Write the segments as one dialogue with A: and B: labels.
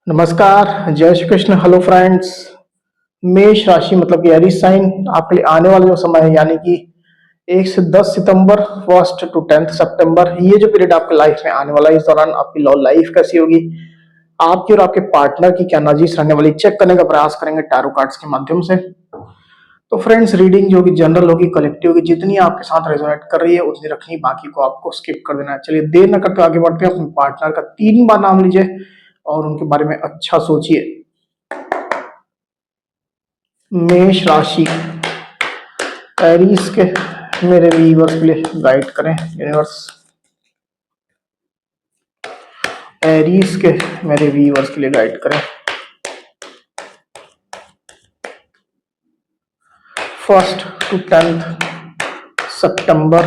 A: नमस्कार, जय Shri Krishna. Hello friends. मेष राशि मतलब कि एरीज साइन आपके लिए आने वाला जो समय है यानी कि 1 से 10 सितंबर, 1 टू 10 सितंबर, ये जो पीरियड आपके लाइफ में आने वाला है, इस दौरान आपकी लव लाइफ कैसी होगी, आपकी और आपके पार्टनर की क्या एनर्जीज रहने वाली, चेक करने का प्रयास करेंगे टैरो कार्ड्स के माध्यम से। तो फ्रेंड्स, रीडिंग जो होगी जनरल होगी, कलेक्टिव होगी, जितनी आपके साथ रेजोनेट कर रही है उतनी रखनी, बाकी को आपको स्किप कर देना है। चलिए देर न करते आगे बढ़ते हैं। अपने पार्टनर का 3 बार नाम लीजिए और उनके बारे में अच्छा सोचिए। मेष राशि, एरीज के मेरे व्यूअर्स के लिए गाइड करें यूनिवर्स। एरीज के मेरे व्यूअर्स के लिए गाइड करें। 1 टू 10 सितंबर,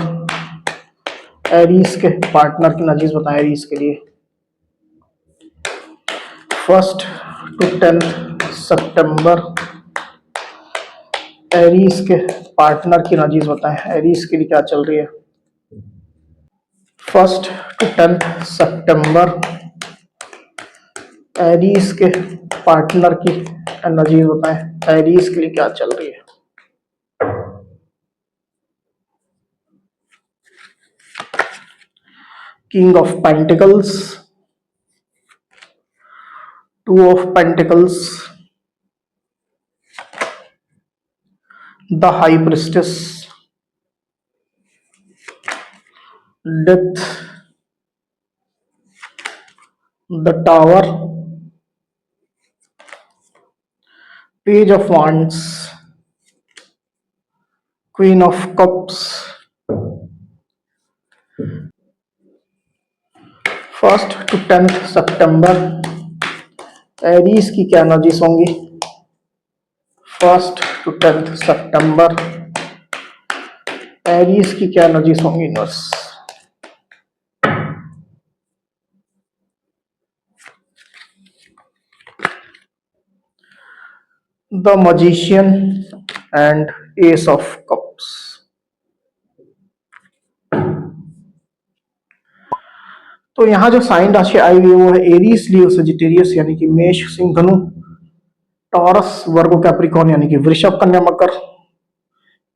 A: एरीज के पार्टनर की नजीज बताएं। एरीज के लिए 1 टू 10 सितंबर, एरीज के पार्टनर की नजीज बताएं। एरीज के लिए क्या चल रही है। 1 टू 10 सितंबर, एरीज के पार्टनर की एनर्जी बताएं। एरीज के लिए क्या चल रही है। King of pentacles, 2 of pentacles, the high priestess, death, the tower, page of wands, queen of cups. 1 to 10 सितंबर, एरीज की क्या एनर्जीज होंगी। 1 टू 10 सितंबर, एरीज की क्या एनर्जीज होंगी universe. The magician and S of cups. तो यहाँ जो साइन राशि आई हुई है वो है एरीज, लियो, सजिटेरियस यानी कि मेष, सिंह, धनु, टॉरस, वर्गो, कैप्रिकॉर्न यानी कि वृषभ, कन्या, मकर,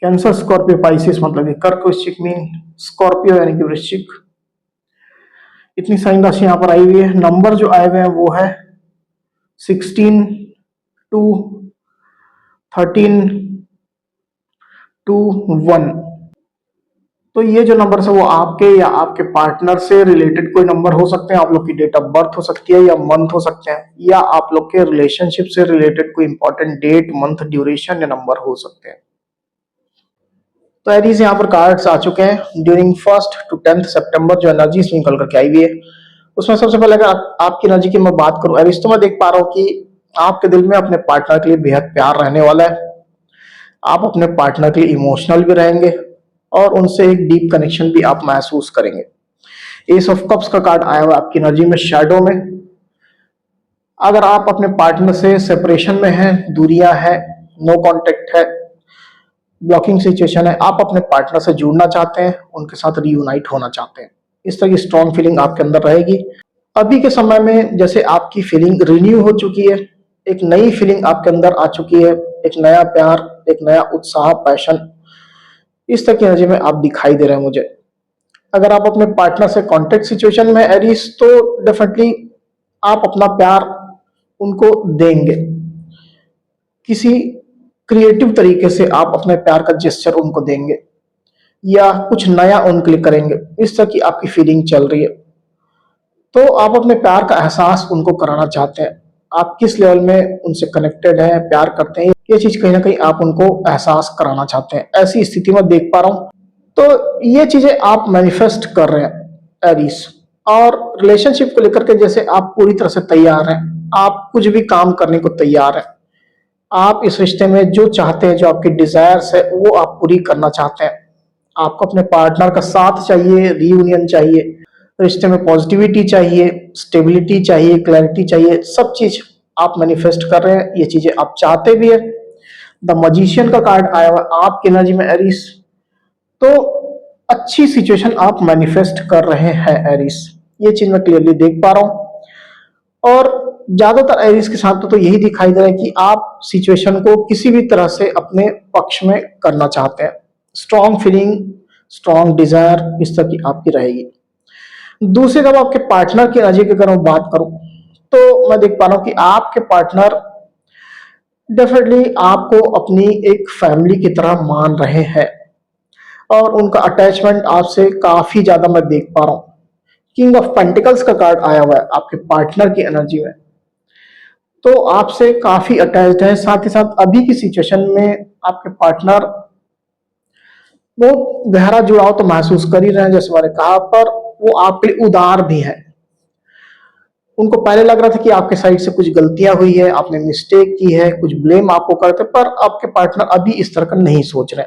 A: कैंसर, स्कॉर्पियो, पाइसिस मतलब कि कर्क, वृश्चिक, मीन, स्कॉर्पियो यानी कि वृश्चिक। इतनी साइन राशि यहाँ पर आई हुई है। नंबर जो आए हुए हैं वो है 16, 2, 13, 2, 1। तो ये जो नंबर है वो आपके या आपके पार्टनर से रिलेटेड कोई नंबर हो सकते हैं। आप लोग की डेट ऑफ बर्थ हो सकती है या मंथ हो सकते हैं, या आप लोग के रिलेशनशिप से रिलेटेड कोई इंपॉर्टेंट डेट, मंथ, ड्यूरेशन या नंबर हो सकते हैं। तो एरीज यहाँ पर कार्ड्स आ चुके हैं। ड्यूरिंग 1 टू 10 सितंबर जो एनर्जी निकल करके आई हुई है उसमें सबसे पहले अगर आपकी एनर्जी की मैं बात करूं एरीज, तो मैं देख पा रहा हूँ कि आपके दिल में अपने पार्टनर के लिए बेहद प्यार रहने वाला है। आप अपने पार्टनर के लिए इमोशनल भी रहेंगे और उनसे एक डीप कनेक्शन भी आप महसूस करेंगे। एस ऑफ कप्स का कार्ड आया हुआ आपकी एनर्जी में शैडो में। अगर आप अपने पार्टनर से सेपरेशन में हैं, दूरियां हैं, नो कांटेक्ट है, ब्लॉकिंग सिचुएशन है, आप अपने पार्टनर से जुड़ना चाहते हैं, उनके साथ रीयूनाइट होना चाहते हैं, इस तरह की स्ट्रॉन्ग फीलिंग आपके अंदर रहेगी। अभी के समय में जैसे आपकी फीलिंग रिन्यू हो चुकी है, एक नई फीलिंग आपके अंदर आ चुकी है, एक नया प्यार, एक नया उत्साह, पैशन, इस तरह की एनर्जी में आप दिखाई दे रहे हैं मुझे। अगर आप अपने पार्टनर से कॉन्टेक्ट सिचुएशन में एरीज, तो डेफिनेटली आप अपना प्यार उनको देंगे। किसी क्रिएटिव तरीके से आप अपने प्यार का जेस्चर उनको देंगे या कुछ नया उनके लिए करेंगे, इस तरह की आपकी फीलिंग चल रही है। तो आप अपने प्यार का एहसास उनको कराना चाहते हैं। आप किस लेवल में उनसे कनेक्टेड हैं, प्यार करते हैं, ये चीज कहीं ना कहीं आप उनको एहसास कराना चाहते हैं। ऐसी स्थिति में देख पा रहा हूं। तो ये चीजें आप मैनिफेस्ट कर रहे हैं एरीज। और रिलेशनशिप को लेकर के जैसे आप पूरी तरह से तैयार हैं, आप कुछ भी काम करने को तैयार हैं। आप इस रिश्ते में जो चाहते हैं, जो आपकी डिजायर्स है वो आप पूरी करना चाहते हैं। आपको अपने पार्टनर का साथ चाहिए, रीयूनियन चाहिए, रिश्ते में पॉजिटिविटी चाहिए, स्टेबिलिटी चाहिए, क्लैरिटी चाहिए, सब चीज आप मैनिफेस्ट कर रहे हैं। ये चीजें आप चाहते भी है। द मजिशियन का कार्ड आया हुआ आपकी एनर्जी में एरीज। तो अच्छी सिचुएशन आप मैनिफेस्ट कर रहे हैं एरीज, ये चीज मैं क्लियरली देख पा रहा हूं। और ज्यादातर एरीज के साथ तो यही दिखाई दे रहा है कि आप सिचुएशन को किसी भी तरह से अपने पक्ष में करना चाहते हैं। स्ट्रॉन्ग फीलिंग, स्ट्रॉन्ग डिजायर इस तरह की आपकी रहेगी। दूसरी तरफ आपके पार्टनर की एनर्जी की अगर मैं बात करूं तो मैं देख पा रहा हूं कि आपके पार्टनर डेफिनेटली आपको अपनी एक फैमिली की तरह मान रहे हैं और उनका अटैचमेंट आपसे काफी ज्यादा मैं देख पा रहा हूं। किंग ऑफ पेंटिकल्स का कार्ड आया हुआ है आपके पार्टनर की एनर्जी में, तो आपसे काफी अटैच्ड है। साथ ही साथ अभी की सिचुएशन में आपके पार्टनर बहुत गहरा जुड़ाव तो महसूस कर ही रहे हैं जैसे मैंने कहा, पर वो आपके लिए उदार भी है। उनको पहले लग रहा था कि आपके साइड से कुछ गलतियां हुई है, आपने मिस्टेक की है, कुछ ब्लेम आपको करते, पर आपके पार्टनर अभी इस तरह का नहीं सोच रहे।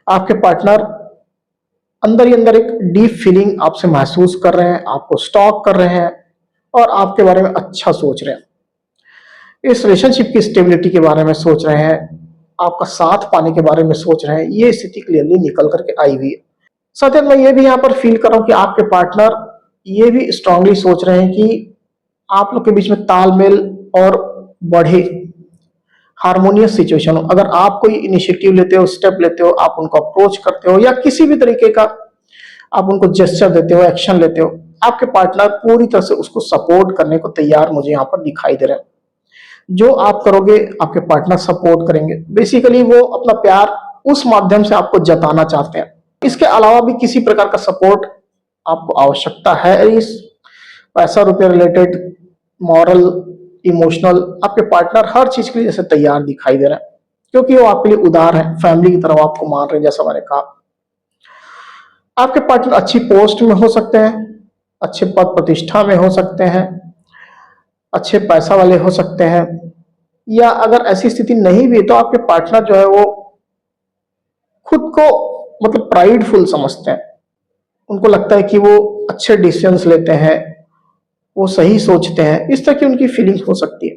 A: आपके पार्टनर अंदर ही अंदर एक डीप फीलिंग आपसे महसूस कर रहे हैं, आपको स्टॉक कर रहे हैं और आपके बारे में अच्छा सोच रहे हैं। इस रिलेशनशिप की स्टेबिलिटी के बारे में सोच रहे हैं, आपका साथ पाने के बारे में सोच रहे हैं। ये स्थिति क्लियरली निकल करके आई हुई है। साथ ही मैं ये भी यहाँ पर फील कर रहा हूँ कि आपके पार्टनर ये भी स्ट्रांगली सोच रहे हैं कि आप लोग के बीच में तालमेल और बढ़े, हार्मोनियस सिचुएशन हो। अगर आप कोई इनिशिएटिव लेते हो, स्टेप लेते हो, आप उनको अप्रोच करते हो या किसी भी तरीके का आप उनको जेस्चर देते हो, एक्शन लेते हो, आपके पार्टनर पूरी तरह से उसको सपोर्ट करने को तैयार मुझे यहाँ पर दिखाई दे रहे हैं। जो आप करोगे आपके पार्टनर सपोर्ट करेंगे। बेसिकली वो अपना प्यार उस माध्यम से आपको जताना चाहते हैं। इसके अलावा भी किसी प्रकार का सपोर्ट आपको आवश्यकता है, इस पैसा रुपये रिलेटेड, मॉरल, इमोशनल, आपके पार्टनर हर चीज के लिए जैसे तैयार दिखाई दे रहा है क्योंकि वो आपके लिए उदार है, फैमिली की तरफ आपको मान रहे हैं। जैसा मैंने कहा, आपके पार्टनर अच्छी पोस्ट में हो सकते हैं, अच्छे पद प्रतिष्ठा में हो सकते हैं, अच्छे पैसा वाले हो सकते हैं, या अगर ऐसी स्थिति नहीं भी तो आपके पार्टनर जो है वो खुद को मतलब प्राइडफुल समझते हैं। उनको लगता है कि वो अच्छे डिसीजंस लेते हैं, वो सही सोचते हैं, इस तरह की उनकी फीलिंग हो सकती है।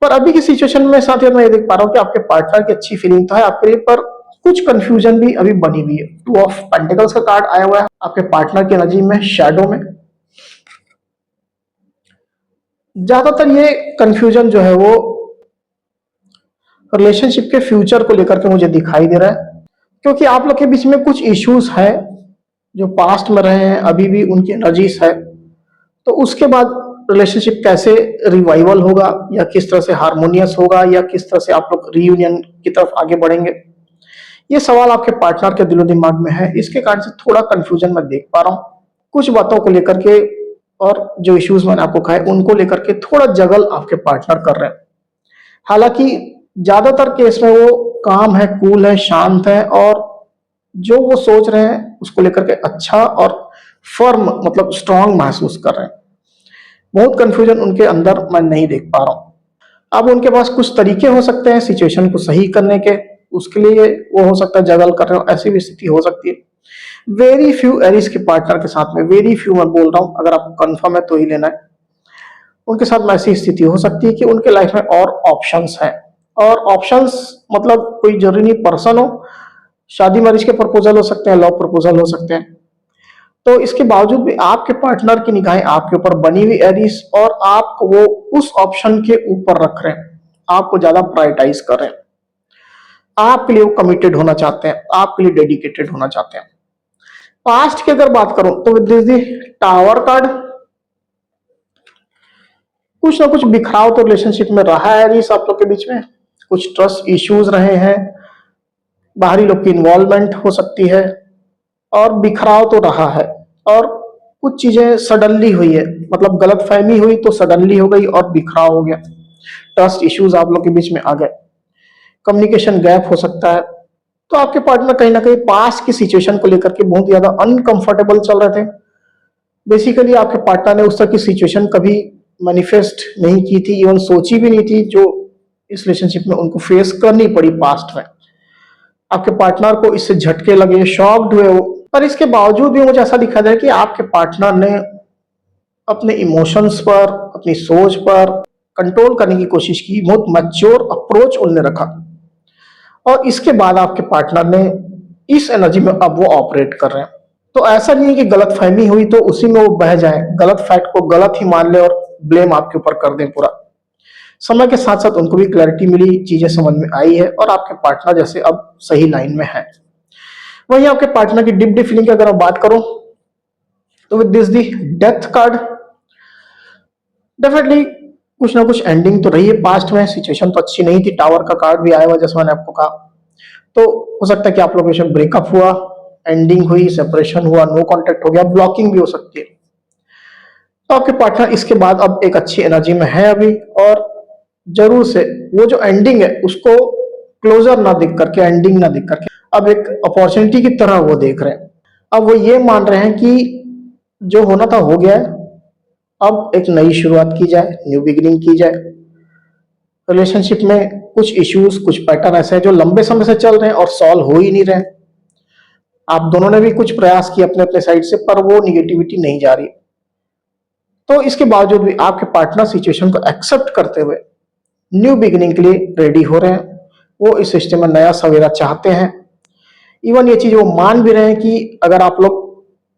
A: पर अभी की सिचुएशन में साथ ही मैं ये देख पा रहा हूँ कि आपके पार्टनर की अच्छी फीलिंग तो है आपके लिए, पर कुछ कंफ्यूजन भी अभी बनी हुई है। 2 ऑफ पेंटिकल्स का कार्ड आया हुआ है आपके पार्टनर की एनर्जी में, शैडो में। ज्यादातर ये कंफ्यूजन जो है वो रिलेशनशिप के फ्यूचर को लेकर के मुझे दिखाई दे रहा है क्योंकि आप लोग के बीच में कुछ इश्यूज है जो पास्ट में रहे हैं, अभी भी उनकी एनर्जीज है। तो उसके बाद रिलेशनशिप कैसे रिवाइवल होगा या किस तरह से हार्मोनियस होगा या किस तरह से आप लोग रीयूनियन की तरफ आगे बढ़ेंगे, ये सवाल आपके पार्टनर के दिलो दिमाग में है। इसके कारण से थोड़ा कंफ्यूजन मैं देख पा रहा हूँ कुछ बातों को लेकर के, और जो इश्यूज मैंने आपको कहा उनको लेकर के थोड़ा जगल आपके पार्टनर कर रहे हैं। हालांकि ज्यादातर केस में वो काम है, कूल है, शांत है और जो वो सोच रहे हैं उसको लेकर के अच्छा और फर्म मतलब स्ट्रांग महसूस कर रहे हैं। बहुत कंफ्यूजन उनके अंदर मैं नहीं देख पा रहा हूं। अब उनके पास कुछ तरीके हो सकते हैं सिचुएशन को सही करने के, उसके लिए वो हो सकता है जगल कर रहे हो, ऐसी भी स्थिति हो सकती है। वेरी फ्यू एरिस के पार्टनर के साथ में, वेरी फ्यू मैं बोल रहा हूं, अगर आपको कंफर्म है तो ही लेना है, उनके साथ में ऐसी स्थिति हो सकती है कि उनके लाइफ में और ऑप्शंस हैं। और ऑप्शंस मतलब कोई जरूरी नहीं पर्सन हो, शादी मैरिज के प्रपोजल हो सकते हैं, लव प्रपोजल हो सकते हैं। तो इसके बावजूद भी आपके पार्टनर की निगाहें आपके ऊपर बनी हुई एरिस और आप वो उस ऑप्शन के ऊपर रख रहे हैं, आपको ज्यादा प्रायोरिटाइज कर रहे हैं, आपके लिए वो कमिटेड होना चाहते हैं, आपके लिए डेडिकेटेड होना चाहते हैं। पास्ट की अगर बात करूं तो विद दिस टावर कार्ड, कुछ ना कुछ बिखराव तो रिलेशनशिप में रहा है एरिस आप लोग के बीच में, कुछ ट्रस्ट इश्यूज रहे हैं, बाहरी लोग की इन्वॉल्वमेंट हो सकती है और बिखराव तो रहा है। और कुछ चीजें सडनली हुई है, मतलब गलत फहमी हुई तो सडनली हो गई और बिखराव हो गया, ट्रस्ट इश्यूज आप लोग के बीच में आ गए, कम्युनिकेशन गैप हो सकता है। तो आपके पार्टनर कहीं ना कहीं पास्ट की सिचुएशन को लेकर के बहुत ज्यादा अनकंफर्टेबल चल रहे थे। बेसिकली आपके पार्टनर ने उस तरह की सिचुएशन कभी मैनिफेस्ट नहीं की थी, इवन सोची भी नहीं थी, जो इस रिलेशनशिप में उनको फेस करनी पड़ी पास्ट में। आपके पार्टनर को इससे झटके लगे, शॉक्ड हुए वो, पर इसके बावजूद भी मुझे ऐसा दिखा जाए कि आपके पार्टनर ने अपने इमोशंस पर, अपनी सोच पर कंट्रोल करने की कोशिश की, बहुत मैच्योर अप्रोच उन्होंने रखा और इसके बाद आपके पार्टनर ने इस एनर्जी में अब वो ऑपरेट कर रहे हैं। तो ऐसा नहीं है कि गलत फहमी हुई तो उसी में वो बह जाए, गलत फैक्ट को गलत ही मान ले और ब्लेम आपके ऊपर कर दें पूरा। समय के साथ साथ उनको भी क्लैरिटी मिली, चीजें समझ में आई है और आपके पार्टनर जैसे अब सही लाइन में है। वहीं आपके पार्टनर की डीप फीलिंग की अगर मैं बात करूं तो with this the death card, definitely कुछ ना कुछ एंडिंग तो रही है। पास्ट में सिचुएशन तो अच्छी नहीं थी, टावर का कार्ड भी आया हुआ जैसे मैंने आपको कहा। तो हो सकता है कि आप लोगों के ब्रेकअप हुआ, एंडिंग हुई, सेपरेशन हुआ, नो कांटेक्ट हो गया, ब्लॉकिंग भी हो सकती है। तो आपके पार्टनर इसके बाद अब एक अच्छी एनर्जी में है अभी, और जरूर से वो जो एंडिंग है उसको क्लोजर ना देख करके, एंडिंग ना देख करके अब एक अपॉर्चुनिटी की तरह वो देख रहे हैं। अब वो ये मान रहे हैं कि जो होना था हो गया है, अब एक नई शुरुआत की जाए, न्यू बिगिनिंग की जाए। रिलेशनशिप में कुछ इश्यूज, कुछ पैटर्न ऐसे हैं जो लंबे समय से चल रहे हैं और सॉल्व हो ही नहीं रहे। आप दोनों ने भी कुछ प्रयास किए अपने अपने साइड से, पर वो निगेटिविटी नहीं जा रही। तो इसके बावजूद भी आपके पार्टनर सिचुएशन को एक्सेप्ट करते हुए न्यू बिगिनिंग के लिए रेडी हो रहे हैं। वो इस सिस्टम में नया सवेरा चाहते हैं। इवन ये चीज वो मान भी रहे हैं कि अगर आप लोग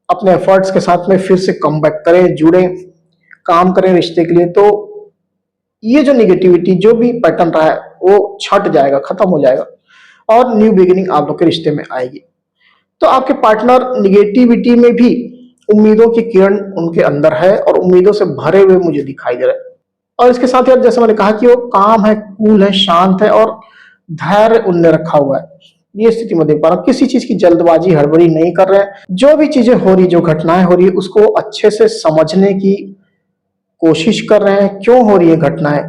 A: अपने एफर्ट्स के साथ में फिर से कम बैक करें, जुड़े, काम करें रिश्ते के लिए, तो ये जो निगेटिविटी, जो भी पैटर्न रहा है वो छट जाएगा, खत्म हो जाएगा और न्यू बिगिनिंग आप लोग के रिश्ते में आएगी। तो आपके पार्टनर निगेटिविटी में भी उम्मीदों की किरण उनके अंदर है और उम्मीदों से भरे हुए मुझे दिखाई दे रहे हैं। और इसके साथ यार जैसे मैंने कहा कि वो काम है, कूल है, शांत है और धैर्य उनने रखा हुआ है। ये स्थिति में देख पा रहा हूँ, किसी चीज की जल्दबाजी, हड़बड़ी नहीं कर रहे हैं। जो भी चीजें हो रही, जो घटनाएं हो रही है उसको अच्छे से समझने की कोशिश कर रहे हैं। क्यों हो रही है घटनाएं,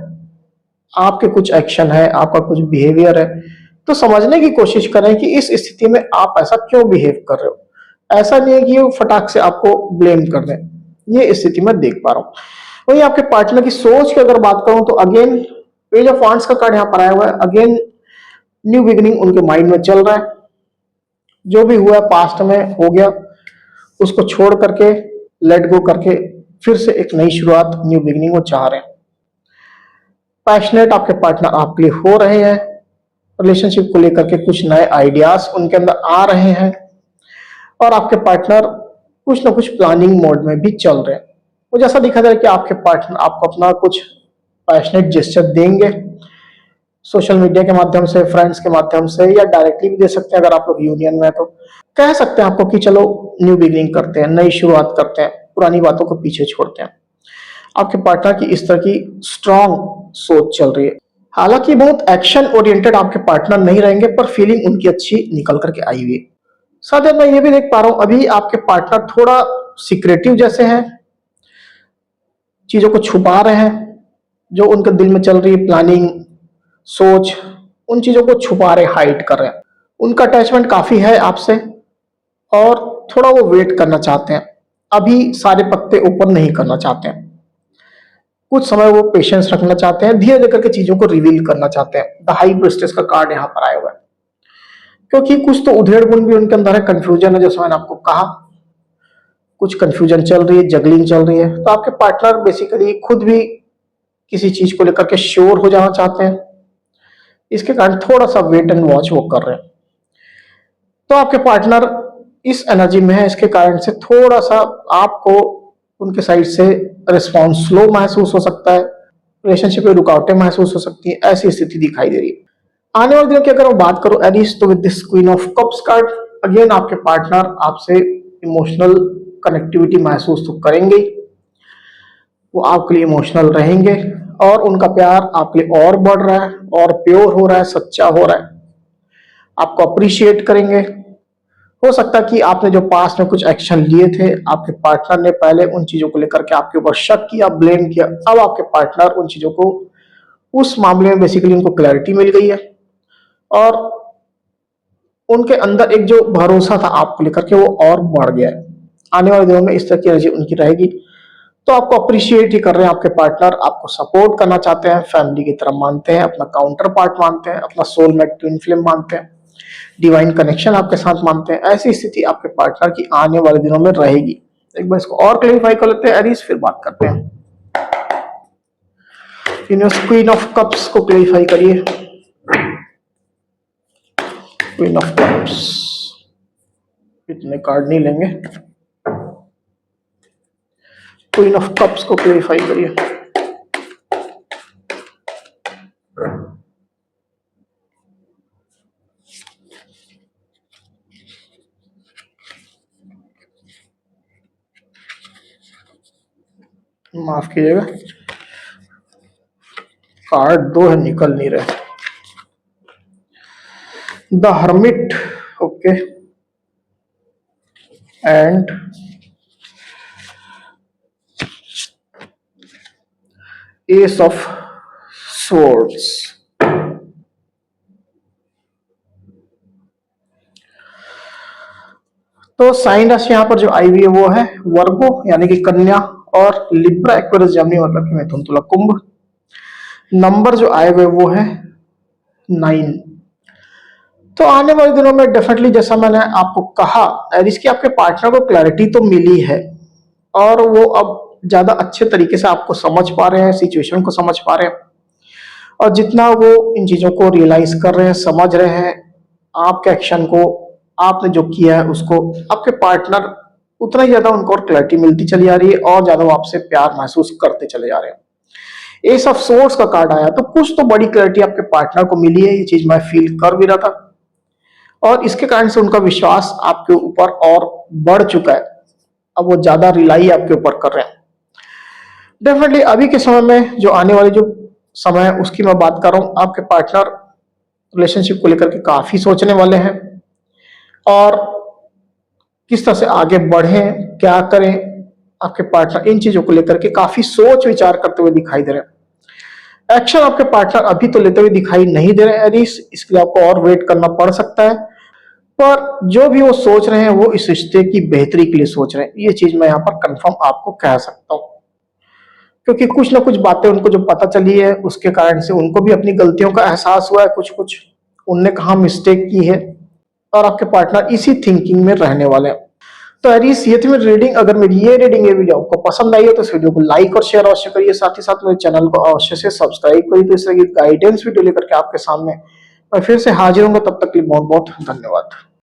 A: आपके कुछ एक्शन है, आपका कुछ बिहेवियर है, तो समझने की कोशिश करें कि इस स्थिति में आप ऐसा क्यों बिहेव कर रहे हो। ऐसा नहीं है कि वो फटाक से आपको ब्लेम कर दें। ये स्थिति में देख पा रहा हूँ। वही आपके पार्टनर की सोच की अगर बात करूं तो अगेन पेज ऑफ वांड्स का कार्ड यहाँ पर आया हुआ है। अगेन न्यू बिगिनिंग उनके माइंड में चल रहा है। जो भी हुआ पास्ट में हो गया, उसको छोड़ करके, लेट गो करके फिर से एक नई शुरुआत, न्यू बिगिनिंग वो चाह रहे हैं। पैशनेट आपके पार्टनर आपके लिए हो रहे हैं। रिलेशनशिप को लेकर के कुछ नए आइडियाज उनके अंदर आ रहे हैं और आपके पार्टनर कुछ ना कुछ प्लानिंग मोड में भी चल रहे हैं। मुझे ऐसा दिखा जा रहा है कि आपके पार्टनर आपको अपना कुछ पैशनेट जेस्चर देंगे, सोशल मीडिया के माध्यम से, फ्रेंड्स के माध्यम से, या डायरेक्टली भी दे सकते हैं अगर आप लोग यूनियन में। तो कह सकते हैं आपको कि चलो न्यू बिगिनिंग करते हैं, नई शुरुआत करते हैं, पुरानी बातों को पीछे छोड़ते हैं। आपके पार्टनर की इस तरह की स्ट्रॉन्ग सोच चल रही है। हालांकि बहुत एक्शन ओरिएंटेड आपके पार्टनर नहीं रहेंगे, पर फीलिंग उनकी अच्छी निकल करके आई हुई है। साथ ही मैं ये भी देख पा रहा हूं अभी आपके पार्टनर थोड़ा सीक्रेटिव जैसे हैं, चीजों को छुपा रहे हैं। जो उनके दिल में चल रही प्लानिंग, सोच, उन चीजों को छुपा रहे, हाइड कर रहे हैं। उनका अटैचमेंट काफी है आपसे और थोड़ा वो वेट करना चाहते हैं। अभी सारे पत्ते ऊपर नहीं करना चाहते हैं। कुछ समय वो पेशेंस रखना चाहते हैं, धीरे धीरे करके चीजों को रिवील करना चाहते हैं। द हाई प्रिस्टेस का कार्ड यहाँ पर आया हुआ है, क्योंकि कुछ तो उधेड़ गुण भी उनके अंदर है, कंफ्यूजन है, जैसे मैंने आपको कहा। कुछ कंफ्यूजन चल रही है, जगलिंग चल रही है। तो आपके पार्टनर बेसिकली खुद भी किसी चीज को लेकर के श्योर हो जाना चाहते हैं। इसके कारण थोड़ा सा वेट एंड वॉच वो कर रहे हैं। तो आपके पार्टनर इस एनर्जी में है, इसके कारण से थोड़ा सा आपको उनके साइड से रिस्पॉन्स स्लो महसूस हो सकता है, रिलेशनशिप में रुकावटें महसूस हो सकती है। ऐसी स्थिति दिखाई दे रही है। आने वाले दिनों की अगर मैं बात करूं एरिस, तो with this queen of cups card, again आपके पार्टनर आपसे इमोशनल कनेक्टिविटी महसूस तो करेंगे, वो आपके लिए इमोशनल रहेंगे और उनका प्यार आपके लिए और बढ़ रहा है और प्योर हो रहा है, सच्चा हो रहा है। आपको अप्रिशिएट करेंगे। हो सकता है कि आपने जो पास्ट में कुछ एक्शन लिए थे, आपके पार्टनर ने पहले उन चीजों को लेकर के आपके ऊपर शक किया, ब्लेम किया। अब आपके पार्टनर उन चीजों को, उस मामले में बेसिकली उनको क्लैरिटी मिल गई है और उनके अंदर एक जो भरोसा था आपको लेकर के वो और बढ़ गया है। आने वाले दिनों में इस तरह की एनर्जी उनकी रहेगी। तो आपको अप्रिशिएट ही कर रहे हैं आपके पार्टनर, आपको सपोर्ट करना चाहते हैं, फैमिली की तरह मानते हैं, अपना काउंटर पार्ट मानते हैं, अपना सोलमेट ट्विन फ्लेम मानते हैं, डिवाइन कनेक्शन आपके साथ मानते हैं। ऐसी स्थिति आपके पार्टनर की आने वाले दिनों में रहेगी। एक बार इसको और क्लेरिफाई कर लेते हैं एरीज, फिर बात करते हैं। क्वीन ऑफ कप्स को क्लेरिफाई करिए। क्वीन ऑफ कप्स, इतने कार्ड नहीं लेंगे। क्वीन ऑफ कप्स को क्लेरिफाई करिए। माफ कीजिएगा, कार्ड दो है निकल नहीं रहे। The hermit, okay, and S of swords। तो साइन राशि यहाँ पर जो आई हुई है वो है वर्गो यानी कि कन्या, और लिब्रा एक्वेरियस जेमिनी मतलब कि मिथुन तुला कुंभ। नंबर जो आए हुए वो है 9। तो आने वाले दिनों में डेफिनेटली जैसा मैंने आपको कहा एरिस की आपके पार्टनर को क्लैरिटी तो मिली है और वो अब ज्यादा अच्छे तरीके से आपको समझ पा रहे हैं, सिचुएशन को समझ पा रहे हैं, और जितना वो इन चीजों को रियलाइज कर रहे हैं, समझ रहे हैं आपके एक्शन को, आपने जो किया है उसको, आपके पार्टनर उतना ही ज्यादा उनको और क्लैरिटी मिलती चली आ रही है और ज्यादा वो आपसे प्यार महसूस करते चले जा रहे हैं। एस ऑफ सोर्स का कार्ड आया तो कुछ तो बड़ी क्लैरिटी आपके पार्टनर को मिली है, ये चीज मैं फील कर भी रहा था, और इसके कारण से उनका विश्वास आपके ऊपर और बढ़ चुका है। अब वो ज्यादा रिलाई आपके ऊपर कर रहे हैं। डेफिनेटली अभी के समय में जो आने वाली जो समय है उसकी मैं बात कर रहा हूं, आपके पार्टनर रिलेशनशिप को लेकर के काफी सोचने वाले हैं और किस तरह से आगे बढ़े, क्या करें, आपके पार्टनर इन चीजों को लेकर के काफी सोच विचार करते हुए दिखाई दे रहे हैं। एक्शन आपके पार्टनर अभी तो लेते हुए दिखाई नहीं दे रहे हैं एरिस, इसके लिए आपको और वेट करना पड़ सकता है, पर जो भी वो सोच रहे हैं वो इस रिश्ते की बेहतरी के लिए सोच रहे हैं, ये चीज मैं यहाँ पर कंफर्म आपको कह सकता हूँ, क्योंकि कुछ ना कुछ बातें उनको जो पता चली है उसके कारण से उनको भी अपनी गलतियों का एहसास हुआ है, कुछ कुछ उनने कहाँ मिस्टेक की है, और आपके पार्टनर इसी थिंकिंग में रहने वाले हैं। तो एरिस ये थी मेरी रीडिंग। अगर मेरी ये रीडिंग ये वीडियो आपको पसंद आई हो तो इस वीडियो को लाइक और शेयर अवश्य करिए, साथ ही साथ मेरे चैनल को अवश्य से सब्सक्राइब करिए, तो इस तरह की गाइडेंस वीडियो लेकर के आपके सामने मैं फिर से हाजिर हूँ। तब तक के लिए बहुत बहुत धन्यवाद।